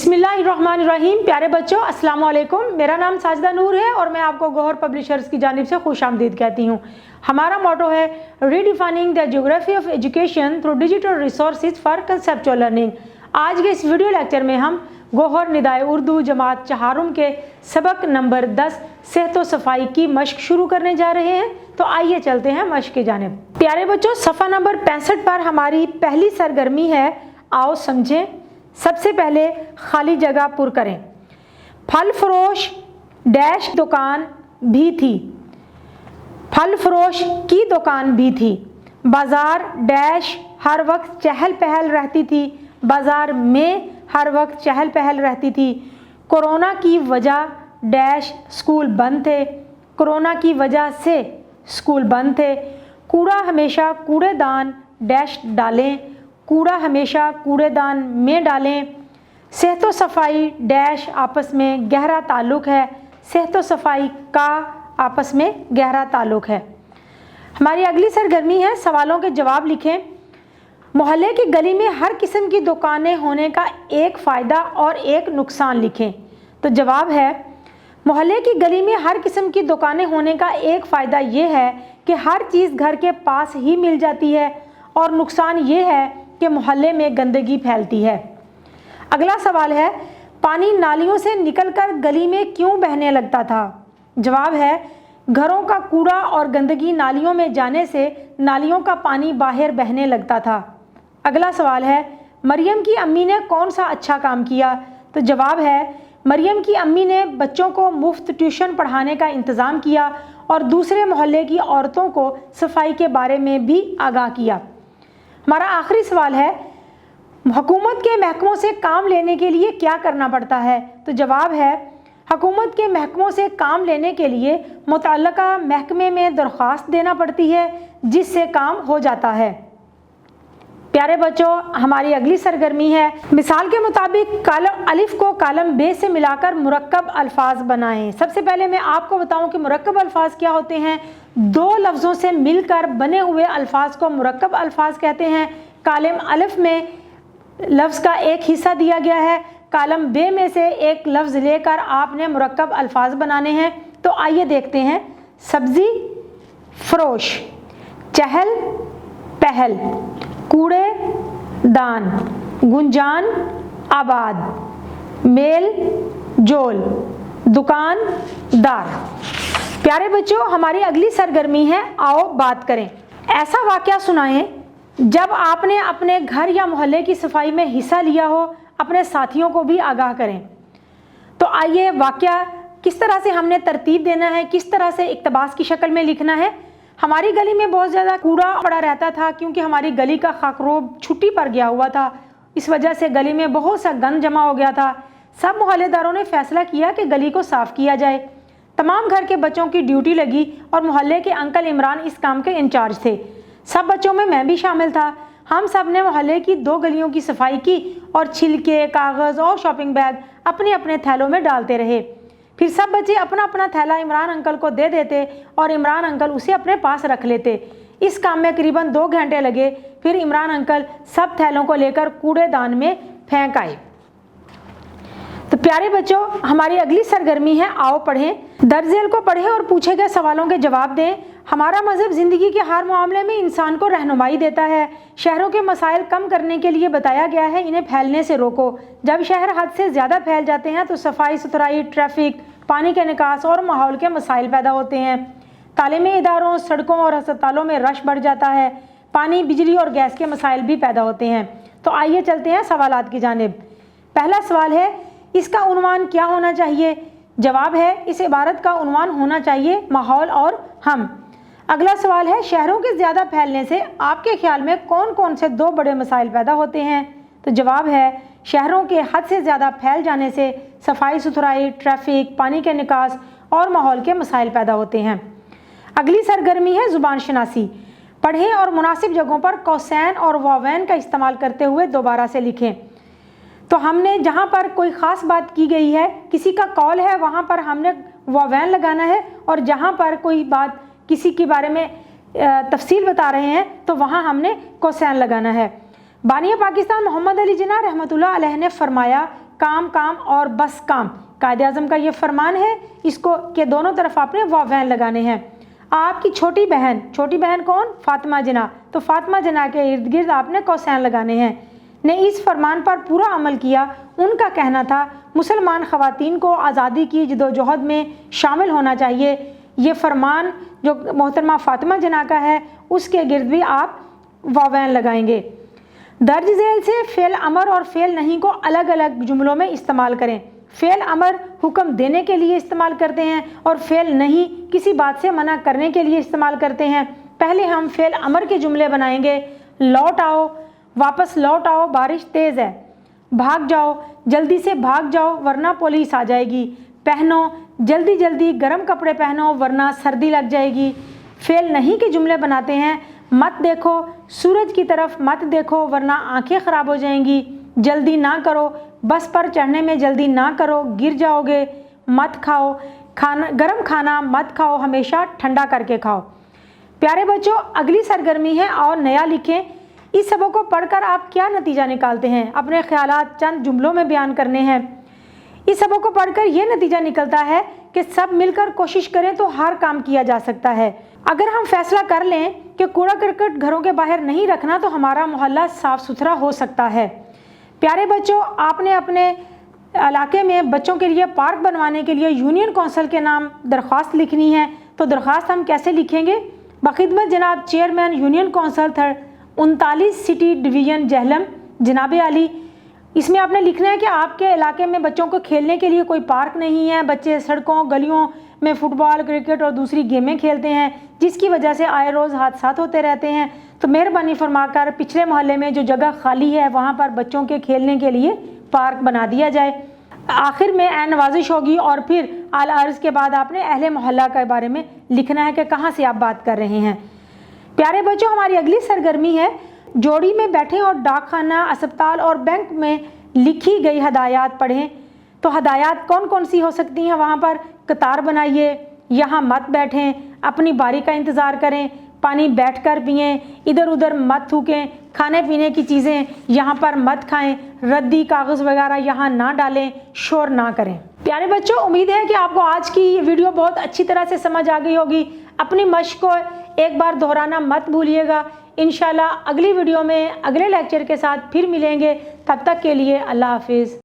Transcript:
बिस्मिल्लाहिर्रहमानिर्रहीम। प्यारे बच्चों, अस्सलाम वालेकुम। मेरा नाम साजिदा नूर है और मैं आपको गौहर पब्लिशर्स की जानिब से खुश आमदीद कहती हूँ। हमारा मोटो है redefining the geography of education through digital resources for conceptual learning. आज के इस वीडियो लेक्चर में हम गौहर निदाए उर्दू जमात चहारुम के सबक नंबर 10 सेहत व सफाई की मश्क शुरू करने जा रहे हैं। तो आइए चलते हैं मश्क की जानिब। प्यारे बच्चों, सफ़ा नंबर 65 पर हमारी पहली सरगर्मी है, आओ समझें। सबसे पहले खाली जगह पुर करें। फल फरोश डैश दुकान भी थी, फल फरोश की दुकान भी थी। बाजार डैश हर वक्त चहल पहल रहती थी, बाजार में हर वक्त चहल पहल रहती थी। कोरोना की वजह डैश स्कूल बंद थे, कोरोना की वजह से स्कूल बंद थे। कूड़ा हमेशा कूड़ेदान डैश डालें, कूड़ा हमेशा कूड़ेदान में डालें। सेहत व सफाई डैश आपस में गहरा ताल्लुक़ है, सेहत व सफाई का आपस में गहरा ताल्लुक़ है। हमारी अगली सरगर्मी है, सवालों के जवाब लिखें। मोहल्ले की गली में हर किस्म की दुकानें होने का एक फ़ायदा और एक नुकसान लिखें। तो जवाब है, मोहल्ले की गली में हर किस्म की दुकानें होने का एक फ़ायदा ये है कि हर चीज़ घर के पास ही मिल जाती है, और नुकसान ये है कि मोहल्ले में गंदगी फैलती है। अगला सवाल है, पानी नालियों से निकलकर गली में क्यों बहने लगता था? जवाब है, घरों का कूड़ा और गंदगी नालियों में जाने से नालियों का पानी बाहर बहने लगता था। अगला सवाल है, मरियम की अम्मी ने कौन सा अच्छा काम किया? तो जवाब है, मरियम की अम्मी ने बच्चों को मुफ्त ट्यूशन पढ़ाने का इंतज़ाम किया और दूसरे मोहल्ले की औरतों को सफाई के बारे में भी आगाह किया। हमारा आखिरी सवाल है, हुकूमत के महकमों से काम लेने के लिए क्या करना पड़ता है? तो जवाब है, हुकूमत के महकमों से काम लेने के लिए मुतल्लका महकमे में दरख्वास्त देना पड़ती है, जिससे काम हो जाता है। प्यारे बच्चों, हमारी अगली सरगर्मी है, मिसाल के मुताबिक कालम अलिफ को कालम बे से मिलाकर मुरक्कब अल्फाज बनाएं। सबसे पहले मैं आपको बताऊं कि मुरक्कब अल्फाज क्या होते हैं। दो लफ्ज़ों से मिलकर बने हुए अल्फाज को मुरक्कब अल्फाज कहते हैं। कालम अलिफ में लफ्ज़ का एक हिस्सा दिया गया है, कालम बे में से एक लफ्ज़ लेकर आपने मुरक्कब अल्फाज बनाने हैं। तो आइए देखते हैं। सब्ज़ी फरोश, चहल पहल, कूड़े दान, गुंजान आबाद, मेल जोल, दुकानदार। प्यारे बच्चों, हमारी अगली सरगर्मी है, आओ बात करें। ऐसा वाक़या सुनाएं जब आपने अपने घर या मोहल्ले की सफाई में हिस्सा लिया हो, अपने साथियों को भी आगाह करें। तो आइए, वाक़या किस तरह से हमने तरतीब देना है, किस तरह से इक़्तिबास की शक्ल में लिखना है। हमारी गली में बहुत ज़्यादा कूड़ा पड़ा रहता था, क्योंकि हमारी गली का खाकरोब छुट्टी पर गया हुआ था। इस वजह से गली में बहुत सा गंद जमा हो गया था। सब मोहल्लेदारों ने फैसला किया कि गली को साफ़ किया जाए। तमाम घर के बच्चों की ड्यूटी लगी और मोहल्ले के अंकल इमरान इस काम के इंचार्ज थे। सब बच्चों में मैं भी शामिल था। हम सब ने मोहल्ले की 2 गलियों की सफाई की और छिलके, कागज़ और शॉपिंग बैग अपने अपने थैलों में डालते रहे। फिर सब बच्चे अपना अपना थैला इमरान अंकल को दे देते और इमरान अंकल उसे अपने पास रख लेते। इस काम में करीबन 2 घंटे लगे। फिर इमरान अंकल सब थैलों को लेकर कूड़ेदान में फेंक आए। तो प्यारे बच्चों, हमारी अगली सरगर्मी है, आओ पढ़ें। दर्जेल को पढ़ें और पूछे गए सवालों के जवाब दें। हमारा मज़हब ज़िंदगी के हर मामले में इंसान को रहनुमाई देता है। शहरों के मसाइल कम करने के लिए बताया गया है, इन्हें फैलने से रोको। जब शहर हद से ज़्यादा फैल जाते हैं तो सफाई सुथराई, ट्रैफिक, पानी के निकास और माहौल के मसाइल पैदा होते हैं। तालीमी इदारों, सड़कों और अस्पतालों में रश बढ़ जाता है। पानी, बिजली और गैस के मसाइल भी पैदा होते हैं। तो आइए चलते हैं सवालात की जानिब। पहला सवाल है, इसका उन्वान क्या होना चाहिए? जवाब है, इस इबारत का उन्वान होना चाहिए माहौल और हम। अगला सवाल है, शहरों के ज़्यादा फैलने से आपके ख्याल में कौन कौन से 2 बड़े मसाइल पैदा होते हैं? तो जवाब है, शहरों के हद से ज़्यादा फैल जाने से सफाई सुथराई, ट्रैफिक, पानी के निकास और माहौल के मसाइल पैदा होते हैं। अगली सरगर्मी है ज़ुबान शनासी। पढ़ें और मुनासिब जगहों पर कौसैन और वावैन का इस्तेमाल करते हुए दोबारा से लिखें। तो हमने जहाँ पर कोई ख़ास बात की गई है, किसी का कौल है, वहाँ पर हमने वावैन लगाना है, और जहाँ पर कोई बात किसी के बारे में तफसील बता रहे हैं तो वहाँ हमने कौसैन लगाना है। बानिया पाकिस्तान मोहम्मद अली जिन्ना रहमतुल्लाह अलैह ने फरमाया, काम काम और बस काम। कायदे आज़म का ये फरमान है, इसको के दोनों तरफ आपने वावैन लगाने हैं। आपकी छोटी बहन कौन? फातिमा जना, तो फातिमा जना के इर्द गिर्द आपने कौसैन लगाने हैं। ने इस फरमान पर पूरा अमल किया। उनका कहना था मुसलमान ख़वातीन को आज़ादी की जदोजहद में शामिल होना चाहिए। ये फरमान जो मोहतरमा फातिमा जना का है, उसके गिर्द भी आप वावैन लगाएंगे। दर्ज झेल से फ़ेल अमर और फ़ेल नहीं को अलग अलग जुमलों में इस्तेमाल करें। फ़ेल अमर हुक्म देने के लिए इस्तेमाल करते हैं और फ़ेल नहीं किसी बात से मना करने के लिए इस्तेमाल करते हैं। पहले हम फ़ेल अमर के जुमले बनाएंगे। लौट आओ, वापस लौट आओ, बारिश तेज़ है। भाग जाओ, जल्दी से भाग जाओ वरना पुलिस आ जाएगी। पहनो, जल्दी जल्दी गर्म कपड़े पहनो वरना सर्दी लग जाएगी। फ़ेल नहीं के जुमले बनाते हैं। मत देखो, सूरज की तरफ मत देखो वरना आंखें ख़राब हो जाएंगी। जल्दी ना करो, बस पर चढ़ने में जल्दी ना करो, गिर जाओगे। मत खाओ, गर्म खाना मत खाओ, हमेशा ठंडा करके खाओ। प्यारे बच्चों, अगली सरगर्मी है और नया लिखें। इस सबक को पढ़कर आप क्या नतीजा निकालते हैं? अपने ख्यालात चंद जुमलों में बयान करने हैं। इस सबक को पढ़कर यह नतीजा निकलता है कि सब मिलकर कोशिश करें तो हर काम किया जा सकता है। अगर हम फैसला कर लें कि कूड़ा करकट घरों के बाहर नहीं रखना तो हमारा मोहल्ला साफ़ सुथरा हो सकता है। प्यारे बच्चों, आपने अपने इलाके में बच्चों के लिए पार्क बनवाने के लिए यूनियन कौंसिल के नाम दरख्वास्त लिखनी है। तो दरख्वास्त हम कैसे लिखेंगे? बखिदमत जनाब chairman union council 39 city division Jhelum जनाब आली। इसमें आपने लिखना है कि आपके इलाके में बच्चों को खेलने के लिए कोई पार्क नहीं है। बच्चे सड़कों गलियों में फुटबॉल, क्रिकेट और दूसरी गेमें खेलते हैं, जिसकी वजह से आए रोज़ हादसात होते रहते हैं। तो मेहरबानी फरमाकर पिछले मोहल्ले में जो जगह खाली है वहाँ पर बच्चों के खेलने के लिए पार्क बना दिया जाए। आखिर में ऐन नवाजिश होगी और फिर आला अर्ज़ के बाद आपने अहले मोहल्ला के बारे में लिखना है कि कहाँ से आप बात कर रहे हैं। प्यारे बच्चों, हमारी अगली सरगर्मी है जोड़ी में बैठें और डाकखाना, अस्पताल और बैंक में लिखी गई हदायत पढ़ें। तो हदायत कौन कौन सी हो सकती हैं? वहाँ पर कतार बनाइए, यहाँ मत बैठें, अपनी बारी का इंतज़ार करें, पानी बैठकर पिएं, इधर उधर मत थूकें, खाने पीने की चीज़ें यहाँ पर मत खाएं, रद्दी कागज़ वगैरह यहाँ ना डालें, शोर ना करें। प्यारे बच्चों, उम्मीद है कि आपको आज की ये वीडियो बहुत अच्छी तरह से समझ आ गई होगी। अपनी मश्क को एक बार दोहराना मत भूलिएगा। इंशाल्लाह अगली वीडियो में अगले लेक्चर के साथ फिर मिलेंगे। तब तक के लिए अल्लाह हाफिज़।